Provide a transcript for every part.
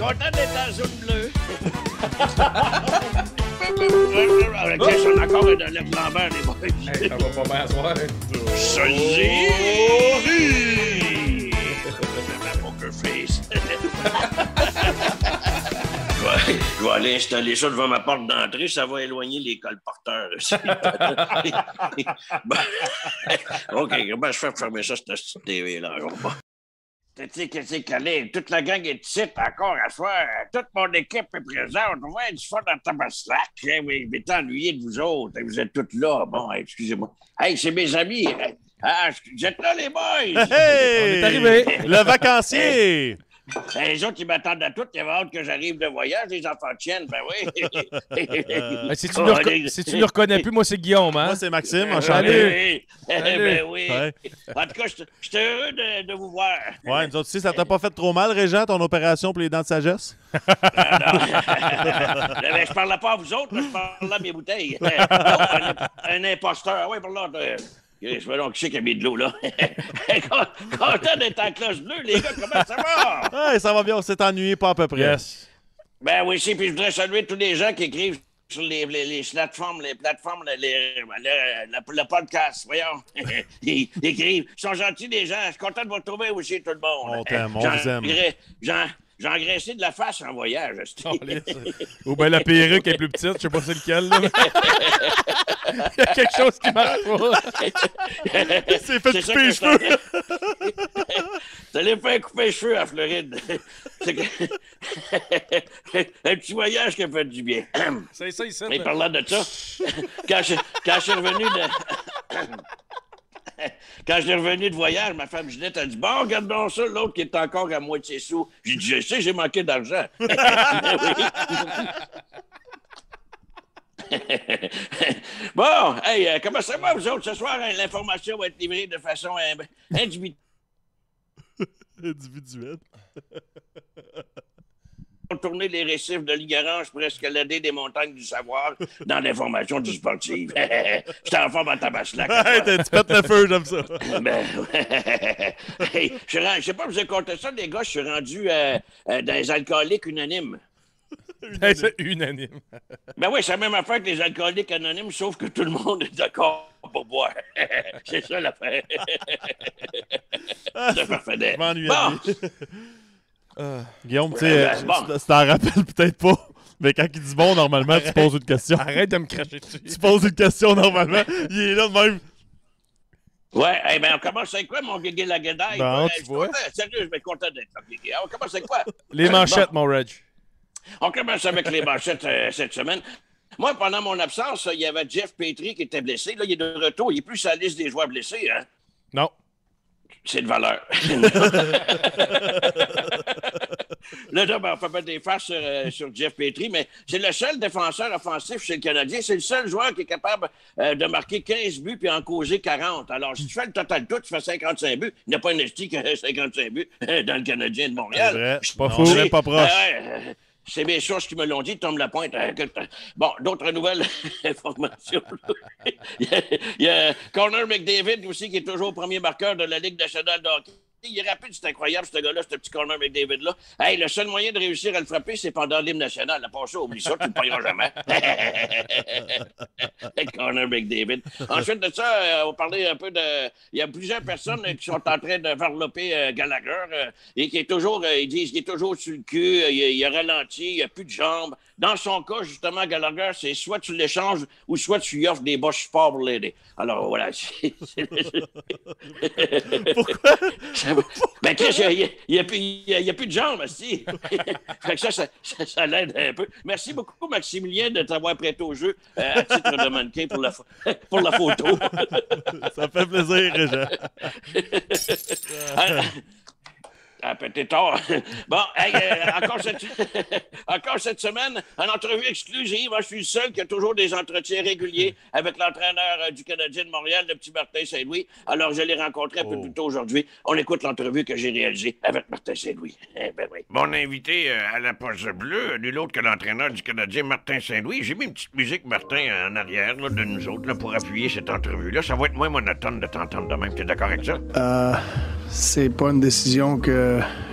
Content d'être en zone bleue. On a encore une lettre Lambert, les boys. Hey, ça va pas bien à soir. Ma poker face. Je vais aller installer ça devant ma porte d'entrée, ça va éloigner les colporteurs. OK, comment je fais pour fermer ça, cette TV-là? Tu sais, qu'est-ce qu'elle est? Toute la gang est ici, encore à soir. Toute mon équipe est présente. Ouais, du fun dans Tabaslac. Mais m'étais ennuyé de vous autres. Vous êtes toutes là. Bon, excusez-moi. Hey, c'est mes amis. Ah, vous êtes là, les boys. Hey! On est arrivé. Le vacancier! Les autres, ils m'attendent à toutes. Ils avaient hâte que j'arrive de voyage, les enfants de chienne. Ben oui. Si tu ne le reconnais plus, moi, c'est Guillaume, hein? Moi, c'est Maxime. Salut. Ben oui. Ouais. En tout cas, j'étais heureux de vous voir. Ouais, nous autres aussi, ça t'a pas fait trop mal, Régent, ton opération pour les dents de sagesse? Mais je parlais pas à vous autres, je parlais à mes bouteilles. Un imposteur. Oui, par là. Je sais donc qui c'est qui a mis de l'eau, là. Content d'être en cloche bleue, les gars, comment ça va? Ouais, ça va bien, on s'est ennuyé pas à peu près. Yes. Ben oui, si, puis je voudrais saluer tous les gens qui écrivent sur les plateformes, le podcast, voyons. Ils écrivent. Ils sont gentils, les gens. Je suis content de vous retrouver aussi, tout le monde. On t'aime, on vous aime. J'ai engraissé de la face en voyage. Ou bien la perruque est plus petite, je sais pas c'est lequel, là. Il y a quelque chose qui marche pas. Il s'est fait couper les cheveux. Ça l'est fait couper les cheveux à Floride. Un petit voyage qui a fait du bien. C'est ça, ici. Mais parlant de ça, quand je suis revenu de... Quand je suis revenu de voyage, ma femme Ginette a dit « Bon, regarde donc ça, l'autre qui est encore à moitié sous. » J'ai dit « Je sais, j'ai manqué d'argent. » Bon, hey, comment ça va, vous autres, ce soir? Hein, l'information va être livrée de façon individuelle. Individuel. Tourner les récifs de l'Igarange pour escalader des montagnes du savoir dans l'information du sportive. J'étais en forme à Tabaslac. Hey, tu pètes le feu, j'aime ça. Ben, hey, je sais pas, vous avez compté ça, les gars, je suis rendu dans les alcooliques unanimes. C'est unanime. Ben oui, c'est la même affaire que les alcooliques anonymes, sauf que tout le monde est d'accord pour boire. C'est ça l'affaire. C'est parfait. Je m'ennuie. Bon. Guillaume, tu sais, tu t'en rappelles peut-être pas, mais quand il dit bon, normalement, tu poses une question. Arrête de me cracher dessus. Tu poses une question normalement, il est là de même. Ouais, hey, ben on commence avec quoi, mon Guigui Lagadaille? Ben, Je tu suis vois. content, sérieux, je vais être content d'être là, Guigui. On commence avec quoi? Les manchettes, mon Reg. On commence avec les manchettes cette semaine. Moi, pendant mon absence, il y avait Jeff Petrie qui était blessé. Là, il est de retour. Il est plus sur la liste des joueurs blessés, hein? Non. C'est de valeur. Là, on fait pas des farces sur Jeff Petrie, mais c'est le seul défenseur offensif chez le Canadien. C'est le seul joueur qui est capable de marquer 15 buts puis en causer 40. Alors, si tu fais le total tout, tu fais 55 buts. Il n'y a pas un esti qui a 55 buts dans le Canadien de Montréal. C'est vrai, je suis pas fou. C'est pas proche. C'est mes sources qui me l'ont dit, tombe la pointe. Bon, d'autres nouvelles informations. Il y a Connor McDavid aussi, qui est toujours premier marqueur de la Ligue nationale de hockey. Il est rapide, c'est incroyable, ce gars-là, ce petit Connor McDavid-là. Hey, le seul moyen de réussir à le frapper, c'est pendant l'hymne national. À part ça, oublie ça, tu ne le payeras jamais. Connor McDavid. Ensuite de ça, on va parler un peu de... Il y a plusieurs personnes qui sont en train de varloper Gallagher et qui est toujours, ils disent qu'il est toujours sur le cul, il a ralenti, il a plus de jambes. Dans son cas, justement, Gallagher, c'est soit tu l'échanges ou soit tu lui offres des bas supports pour l'aider. Alors, voilà. Pourquoi? Ben, Chris, il n'y a plus de jambes, aussi. Fait que ça l'aide un peu. Merci beaucoup, Maximilien, de t'avoir prêté au jeu à titre de mannequin pour la photo. Ça fait plaisir, Régent. Peut-être tard. Bon, hey, encore cette semaine, une entrevue exclusive. Je suis le seul qui a toujours des entretiens réguliers avec l'entraîneur du Canadien de Montréal, le petit Martin Saint-Louis. Alors, je l'ai rencontré un peu plus tôt aujourd'hui. On écoute l'entrevue que j'ai réalisée avec Martin Saint-Louis. Ben oui. Mon invité à la poche bleue, nul autre que l'entraîneur du Canadien, Martin Saint-Louis. J'ai mis une petite musique, Martin, en arrière là, de nous autres là, pour appuyer cette entrevue-là. Ça va être moins monotone de t'entendre de même. T'es d'accord avec ça? C'est pas une décision que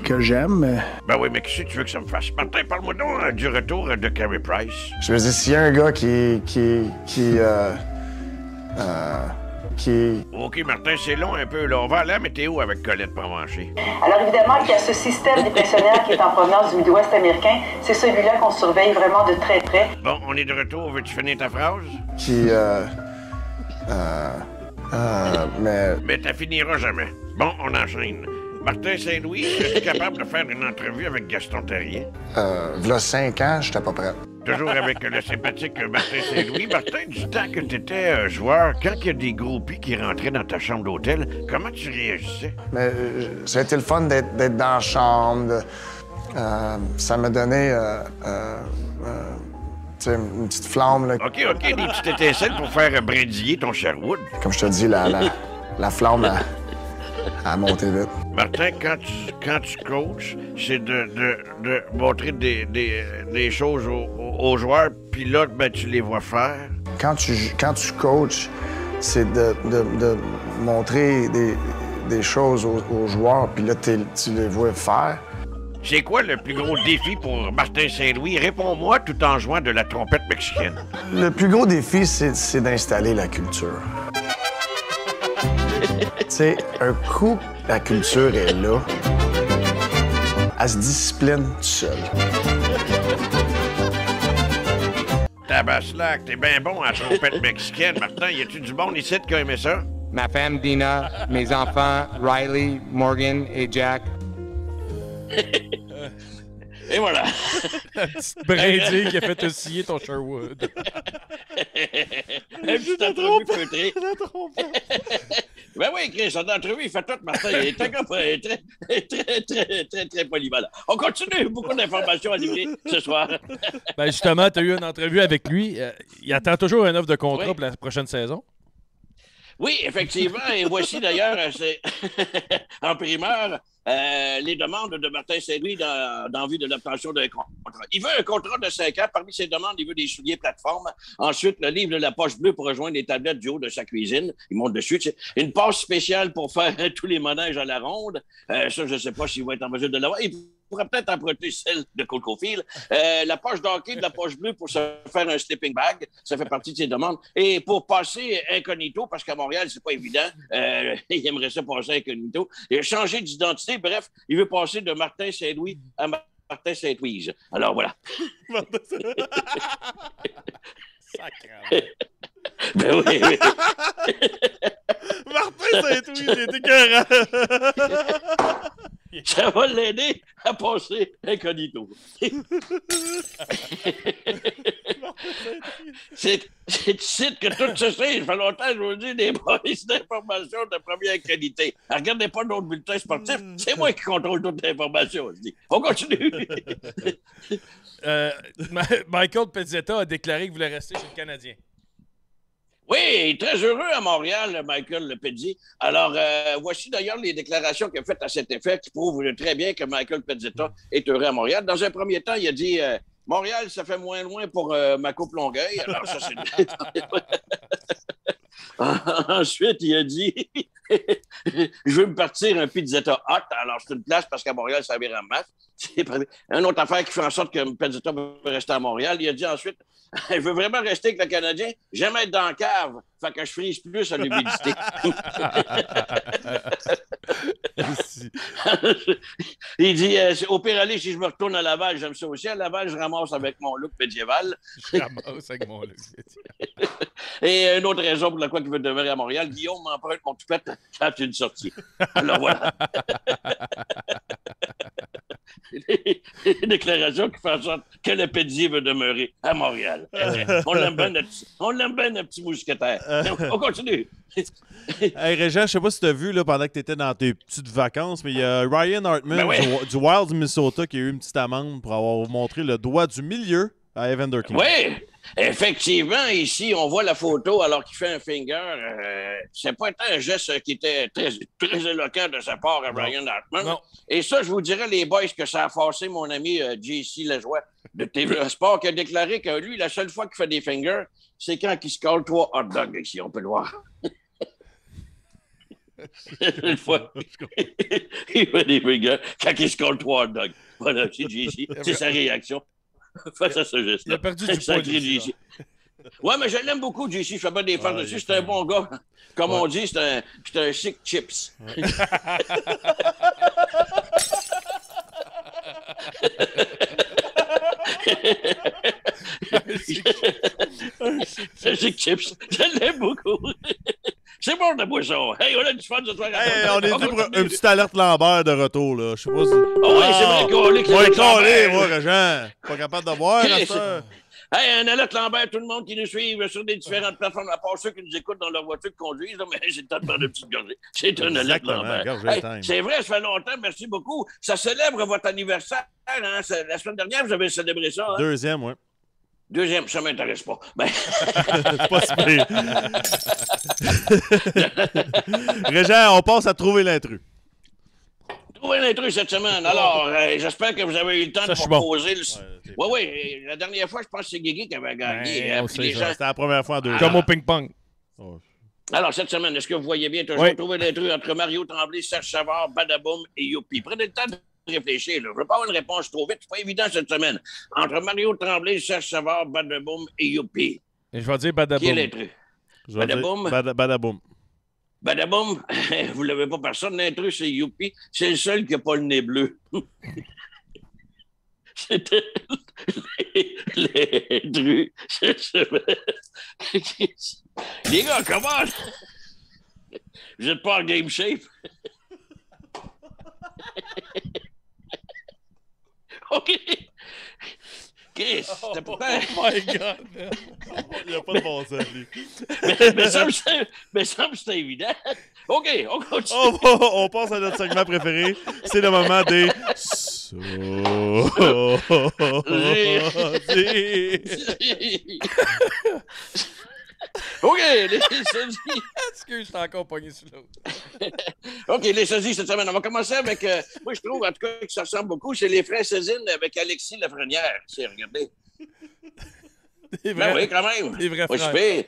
que j'aime. Ben oui, mais qu'est-ce que tu veux que ça me fasse? Martin, parle-moi donc du retour de Carey Price. Je me dis, s'il y a un gars qui... OK, Martin, c'est long un peu, là. On va aller à la météo avec Colette Provencher. Alors évidemment qu'il y a ce système dépressionnaire qui est en provenance du Midwest américain. C'est celui-là qu'on surveille vraiment de très près. Bon, on est de retour. Veux-tu finir ta phrase? Mais t'as finiras jamais. Bon, on enchaîne. Martin Saint-Louis, es-tu capable de faire une entrevue avec Gaston Terrien? V'là 5 ans, j'étais pas prêt. Toujours avec le sympathique Martin Saint-Louis. Martin, du temps que t'étais joueur, quand il y a des groupies qui rentraient dans ta chambre d'hôtel, comment tu réagissais? Mais ça a été le fun d'être dans la chambre. Ça m'a donné une petite flamme. Là. OK, des petites étincelles pour faire brindiller ton Sherwood. Comme je te dis, la flamme a monté vite. Martin, quand tu coaches, c'est de montrer des choses aux joueurs, puis là, ben, tu les vois faire. Quand tu coaches, c'est de montrer des choses aux joueurs, puis là, tu les vois faire. C'est quoi le plus gros défi pour Martin Saint-Louis? Réponds-moi tout en jouant de la trompette mexicaine. Le plus gros défi, c'est d'installer la culture. Tu sais, un coup, la culture est là. Elle se discipline tout seul. Tabaslac, t'es bien bon à la trompette mexicaine, Martin. Y a-tu du monde ici qui a aimé ça? Ma femme Dina, mes enfants Riley, Morgan et Jack. Et voilà. La petite brindille qui a fait osciller ton Sherwood. Un petit entrevue feutrée. Ben oui, Chris, en entrevue, il fait tout, Martin. Il est très polyvalent. On continue. Beaucoup d'informations à livrer ce soir. Ben justement, tu as eu une entrevue avec lui. Il attend toujours une offre de contrat Oui. pour la prochaine saison. Oui, effectivement. Et voici d'ailleurs, c'est en primeur, les demandes de Martin Saint-Louis dans vue de l'obtention d'un contrat. Il veut un contrat de 5 ans. Parmi ses demandes, il veut des souliers plateforme. Ensuite, le livre de la poche bleue pour rejoindre les tablettes du haut de sa cuisine. Il monte dessus. Une passe spéciale pour faire tous les manèges à la ronde. Ça, je ne sais pas s'il va être en mesure de l'avoir. Il pourrait peut-être emprunter celle de Coco Field. La poche d'hockey de la poche bleue pour se faire un sleeping bag. Ça fait partie de ses demandes. Et pour passer incognito, parce qu'à Montréal, c'est pas évident, il aimerait ça passer incognito. Il a changé d'identité. Bref, il veut passer de Martin Saint-Louis à Martin Saint-Louise. Alors voilà. Sacré. Ben oui. Martin Saint-Louis, il est écœurant. Ça va l'aider à passer incognito. C'est ici que tout se sait. Ça fait longtemps que je vous dis des polices d'informations de première qualité. Regardez pas d'autres bulletins sportifs. C'est moi qui contrôle toute l'information. Je dis. On continue. Michael Pezzetta a déclaré qu'il voulait rester chez le Canadien. Oui, très heureux à Montréal, Michael Lepedzi. Alors, voici d'ailleurs les déclarations qu'il a faites à cet effet qui prouvent très bien que Michael Pezzetta est heureux à Montréal. Dans un premier temps, il a dit Montréal, ça fait moins loin pour ma coupe Longueuil. Alors, ça, c'est... Ensuite, il a dit je veux me partir un Pizzetta hot. Alors, c'est une place parce qu'à Montréal, ça vire en masse. C'est une autre affaire qui fait en sorte que Pizzetta veut rester à Montréal. Il a dit ensuite je veux vraiment rester avec le Canadien. J'aime être dans la cave. Fait que je frise plus à l'humidité. Il dit au pire aller, si je me retourne à Laval, j'aime ça aussi. À Laval, je ramasse avec mon look médiéval. Je ramasse avec mon look médiéval. Et une autre raison pour laquelle il veut demeurer à Montréal, Guillaume m'emprunte mon toupette quand il y a une sortie. Alors voilà. Une déclaration qui fait en sorte que le Pédier veut demeurer à Montréal. On l'aime bien, notre petit mousquetaire. On continue. Hey, Régent, je sais pas si tu as vu là, pendant que tu étais dans tes petites vacances, mais il y a Ryan Hartman du Wild du Minnesota qui a eu une petite amende pour avoir montré le doigt du milieu à Evander Kane. Oui, effectivement, ici, on voit la photo alors qu'il fait un finger. C'est pas un geste qui était très, très éloquent de sa part à Ryan Hartman. Non. Et ça, je vous dirais, les boys, que ça a forcé mon ami JC Lajoie de TVA Sport qui a déclaré que lui, la seule fois qu'il fait des fingers, c'est quand il se colle 3 hot dogs ici, on peut le voir. Une fois, il fait des burgers quand il se compte 3 hot dogs. Voilà, c'est JC. C'est sa réaction face à ce geste-là. Il a perdu du poids, JC. Ouais, mais je l'aime beaucoup, JC. Je fais pas des farces dessus. C'est un bon gars. Comme on dit, c'est un sick chips. Un sick chips. Je l'aime beaucoup. C'est bon de boisson. Hey, on a du fun ce soir. Hey, on est dû pour une petite alerte Lambert de retour, là. Je sais pas si... Oh, oui, c'est vrai qu'on est ouais, collé, moi, Régent. Pas capable de boire, à ça. Hey, un alerte Lambert, tout le monde qui nous suit sur des différentes plateformes, à part ceux qui nous écoutent dans leur voiture qui conduisent, là, mais j'ai le temps de prendre une petite gorgée. C'est un alerte Lambert. Hey, c'est vrai, ça fait longtemps, merci beaucoup. Ça célèbre votre anniversaire, hein? La semaine dernière, vous avez célébré ça, hein? Deuxième, oui. Deuxième, ça m'intéresse pas. Ben... c'est pas si pire. Régent, on passe à trouver l'intrus. Trouver l'intrus cette semaine. Alors, j'espère que vous avez eu le temps de proposer. Oui, la dernière fois, je pense que c'est Guigui qui avait gagné. C'était la première fois en 2 ans. Comme au ping-pong. Oh. Alors, cette semaine, est-ce que vous voyez bien toujours trouver l'intrus entre Mario Tremblay, Serge Savard, Badaboum et Youpi? Prenez le temps de réfléchir. Là. Je ne veux pas avoir une réponse trop vite. C'est pas évident cette semaine. Entre Mario Tremblay, Serge Savard, Badaboum et Youpi. Et je vais dire Badaboum. Qui est l'intrus? Badaboum? Badaboum. Badaboum, vous l'avez pas personne. L'intrus, c'est Youpi. C'est le seul qui n'a pas le nez bleu. C'était l'intrus. Les gars, comment? Vous n'êtes pas en game shape? OK. Chris, c'était pourtant... Oh my God, man. Il n'y a pas de bon sens, lui. mais ça me semble évident. OK, on continue. On passe à notre segment préféré. C'est le moment des... OK, les sosies. Excuse, je t'ai encore pogné sur l'autre. OK, les sosies cette semaine. On va commencer avec... moi, je trouve, en tout cas, que ça ressemble beaucoup. C'est les frères Cézine avec Alexis Lafrenière. Regardez. Ben oui, quand même. Les vrais frères.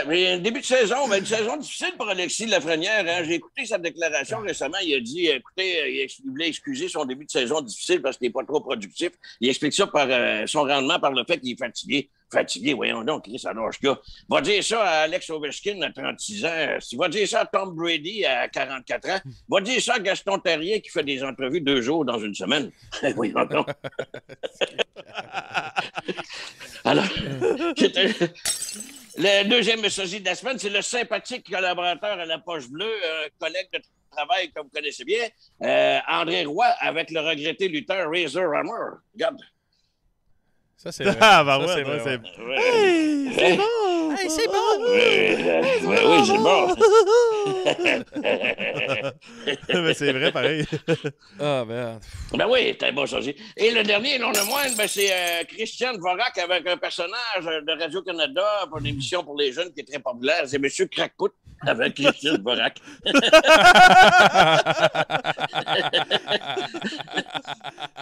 Mais début de saison, une saison difficile pour Alexis Lafrenière. Hein. J'ai écouté sa déclaration récemment. Il a dit, écoutez, il voulait excuser son début de saison difficile parce qu'il n'est pas trop productif. Il explique ça par son rendement, par le fait qu'il est fatigué. Fatigué, voyons donc, Chris, alors ce gars. Va dire ça à Alex Ovechkin à 36 ans. Va dire ça à Tom Brady à 44 ans. Va dire ça à Gaston Terrier qui fait des entrevues 2 jours dans une semaine. Voyons donc. Alors, le deuxième sosie de la semaine, c'est le sympathique collaborateur à la poche bleue, collègue de travail que vous connaissez bien, André Roy, avec le regretté lutteur Razor Rammer. Regarde. Ça, c'est vrai. Ah, ben ça, ouais, c'est c'est vrai. Hey, c'est bon! Hey, c'est bon! Oui, c'est bon. Mais c'est vrai, pareil. Ah, merde. Ben oui, c'était bon, ça aussi. Et le dernier, non le moindre, ben, c'est Christian Dvorak avec un personnage de Radio-Canada pour une émission pour les jeunes qui est très populaire. C'est M. Crackput avec Christian Dvorak.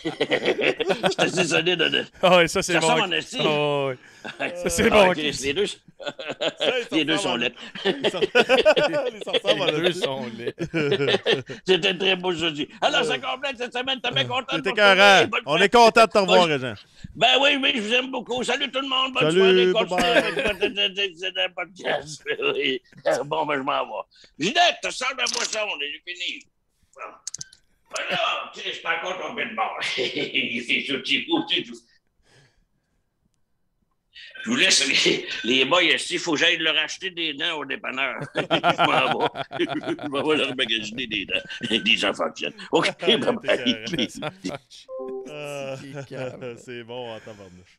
C'est assez solide, honnête. Ah oui, ça, c'est bon. Ça ressemble en esti. Oh, oui. Ça, c'est bon. OK, les deux sont laids. Les deux sont laids. C'était très beau jeudi. Alors, ça complète cette semaine. T'es bien content de C'était carré. On est content de te revoir, Régent. Ben oui, je vous aime beaucoup. Salut tout le monde. Bonne Salut, soirée. Continuez avec votre podcast. Oui. Bon, ben je m'en vais. Ginette, tu sors de la boisson. On est fini. Voilà, tu sais, je suis encore tombé de bord. C'est sorti fou, c'est tout. Je vous laisse les boys ici. Il faut que j'aille leur acheter des dents au dépanneur. Je m'en vais. Je m'en vais leur magasiner des dents. Des enfants qui viennent. OK, bye-bye. C'est bon en tabarnouche.